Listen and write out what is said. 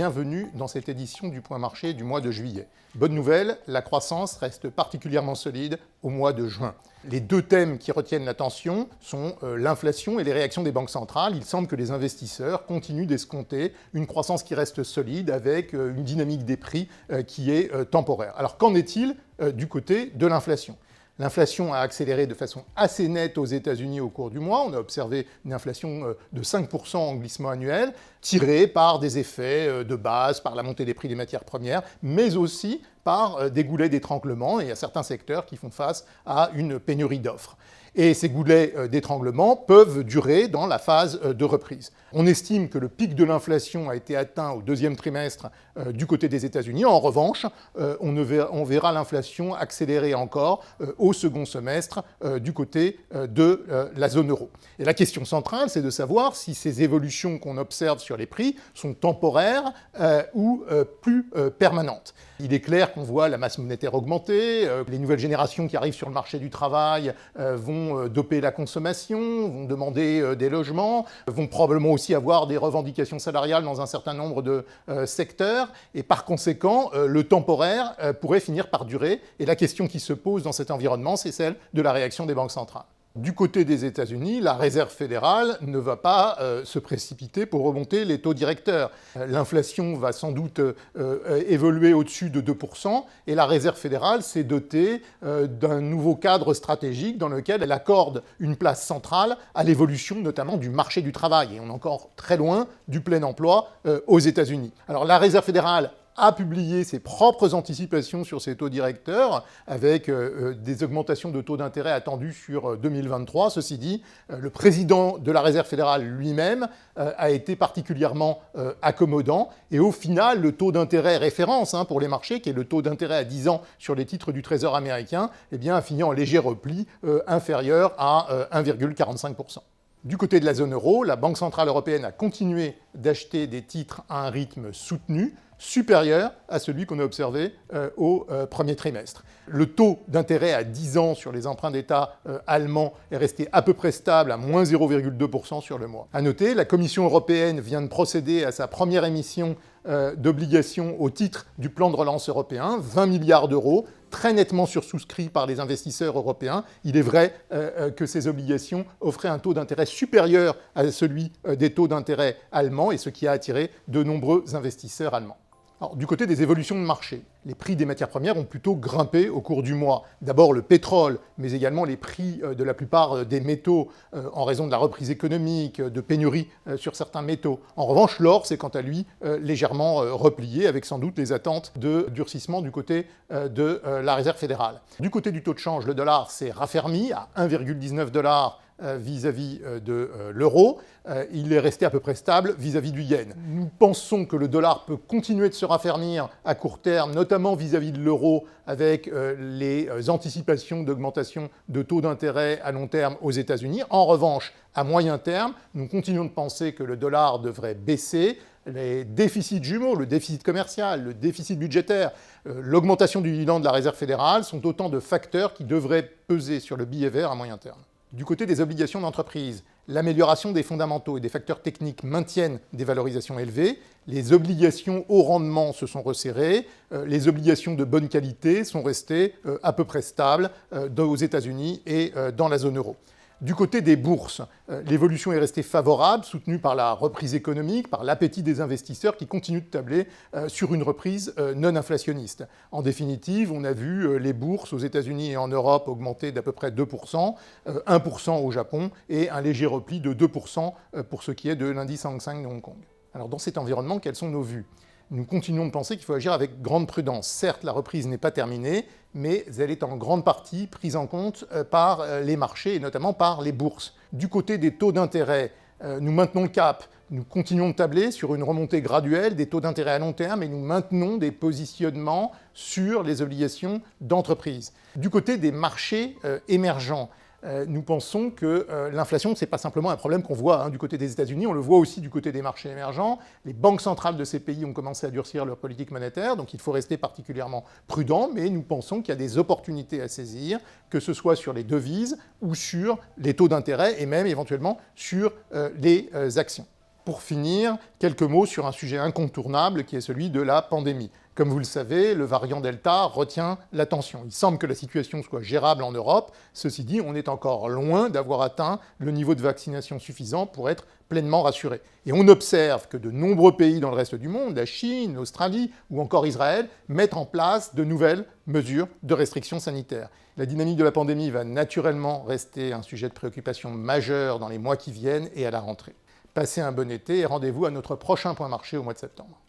bienvenue dans cette édition du Point Marché du mois de juillet. Bonne nouvelle, la croissance reste particulièrement solide au mois de juin. Les deux thèmes qui retiennent l'attention sont l'inflation et les réactions des banques centrales. Il semble que les investisseurs continuent d'escompter une croissance qui reste solide avec une dynamique des prix qui est temporaire. Alors qu'en est-il du côté de l'inflation ? L'inflation a accéléré de façon assez nette aux États-Unis au cours du mois. On a observé une inflation de 5% en glissement annuel, tirée par des effets de base, par la montée des prix des matières premières, mais aussi par des goulets d'étranglement. Et il y a certains secteurs qui font face à une pénurie d'offres. Et ces goulets d'étranglement peuvent durer dans la phase de reprise. On estime que le pic de l'inflation a été atteint au deuxième trimestre du côté des États-Unis. En revanche, on verra l'inflation accélérer encore au second semestre du côté de la zone euro. Et la question centrale, c'est de savoir si ces évolutions qu'on observe sur les prix sont temporaires ou plus permanentes. Il est clair qu'on voit la masse monétaire augmenter, les nouvelles générations qui arrivent sur le marché du travail vont doper la consommation, vont demander des logements, vont probablement aussi avoir des revendications salariales dans un certain nombre de secteurs, et par conséquent, le temporaire pourrait finir par durer. Et la question qui se pose dans cet environnement, c'est celle de la réaction des banques centrales. Du côté des États-Unis, la Réserve fédérale ne va pas se précipiter pour remonter les taux directeurs. L'inflation va sans doute évoluer au-dessus de 2%, et la Réserve fédérale s'est dotée d'un nouveau cadre stratégique dans lequel elle accorde une place centrale à l'évolution notamment du marché du travail. Et on est encore très loin du plein emploi aux États-Unis. Alors la Réserve fédérale a publié ses propres anticipations sur ses taux directeurs, avec des augmentations de taux d'intérêt attendues sur 2023. Ceci dit, le président de la Réserve fédérale lui-même a été particulièrement accommodant, et au final, le taux d'intérêt référence pour les marchés, qui est le taux d'intérêt à 10 ans sur les titres du Trésor américain, a fini en léger repli inférieur à 1,45%. Du côté de la zone euro, la Banque centrale européenne a continué d'acheter des titres à un rythme soutenu, supérieur à celui qu'on a observé au premier trimestre. Le taux d'intérêt à 10 ans sur les emprunts d'État allemands est resté à peu près stable à moins 0,2% sur le mois. À noter, la Commission européenne vient de procéder à sa première émission d'obligations au titre du plan de relance européen, 20 milliards d'euros, très nettement sursouscrits par les investisseurs européens. Il est vrai que ces obligations offraient un taux d'intérêt supérieur à celui des taux d'intérêt allemands, et ce qui a attiré de nombreux investisseurs allemands. Alors, du côté des évolutions de marché, les prix des matières premières ont plutôt grimpé au cours du mois. D'abord le pétrole, mais également les prix de la plupart des métaux en raison de la reprise économique, de pénurie sur certains métaux. En revanche, l'or s'est quant à lui légèrement replié, avec sans doute les attentes de durcissement du côté de la Réserve fédérale. Du côté du taux de change, le dollar s'est raffermi à 1,19 $ vis-à-vis de l'euro. Il est resté à peu près stable vis-à-vis du yen. Nous pensons que le dollar peut continuer de se raffermir à court terme, notamment vis-à-vis de l'euro, avec les anticipations d'augmentation de taux d'intérêt à long terme aux États-Unis. En revanche, à moyen terme, nous continuons de penser que le dollar devrait baisser. Les déficits jumeaux, le déficit commercial, le déficit budgétaire, l'augmentation du bilan de la Réserve fédérale sont autant de facteurs qui devraient peser sur le billet vert à moyen terme. Du côté des obligations d'entreprise, l'amélioration des fondamentaux et des facteurs techniques maintiennent des valorisations élevées. Les obligations haut rendement se sont resserrées. Les obligations de bonne qualité sont restées à peu près stables aux États-Unis et dans la zone euro. Du côté des bourses, l'évolution est restée favorable, soutenue par la reprise économique, par l'appétit des investisseurs qui continuent de tabler sur une reprise non inflationniste. En définitive, on a vu les bourses aux États-Unis et en Europe augmenter d'à peu près 2%, 1% au Japon et un léger repli de 2% pour ce qui est de l'indice Hang Seng de Hong Kong. Alors dans cet environnement, quelles sont nos vues ? Nous continuons de penser qu'il faut agir avec grande prudence. Certes, la reprise n'est pas terminée, mais elle est en grande partie prise en compte par les marchés et notamment par les bourses. Du côté des taux d'intérêt, nous maintenons le cap. Nous continuons de tabler sur une remontée graduelle des taux d'intérêt à long terme et nous maintenons des positionnements sur les obligations d'entreprise. Du côté des marchés émergents, nous pensons que l'inflation, ce n'est pas simplement un problème qu'on voit du côté des États-Unis, on le voit aussi du côté des marchés émergents. Les banques centrales de ces pays ont commencé à durcir leur politique monétaire, donc il faut rester particulièrement prudent, mais nous pensons qu'il y a des opportunités à saisir, que ce soit sur les devises ou sur les taux d'intérêt et même éventuellement sur les actions. Pour finir, quelques mots sur un sujet incontournable qui est celui de la pandémie. Comme vous le savez, le variant Delta retient l'attention. Il semble que la situation soit gérable en Europe. Ceci dit, on est encore loin d'avoir atteint le niveau de vaccination suffisant pour être pleinement rassuré. Et on observe que de nombreux pays dans le reste du monde, la Chine, l'Australie ou encore Israël, mettent en place de nouvelles mesures de restriction sanitaire. La dynamique de la pandémie va naturellement rester un sujet de préoccupation majeur dans les mois qui viennent et à la rentrée. Passez un bon été et rendez-vous à notre prochain point marché au mois de septembre.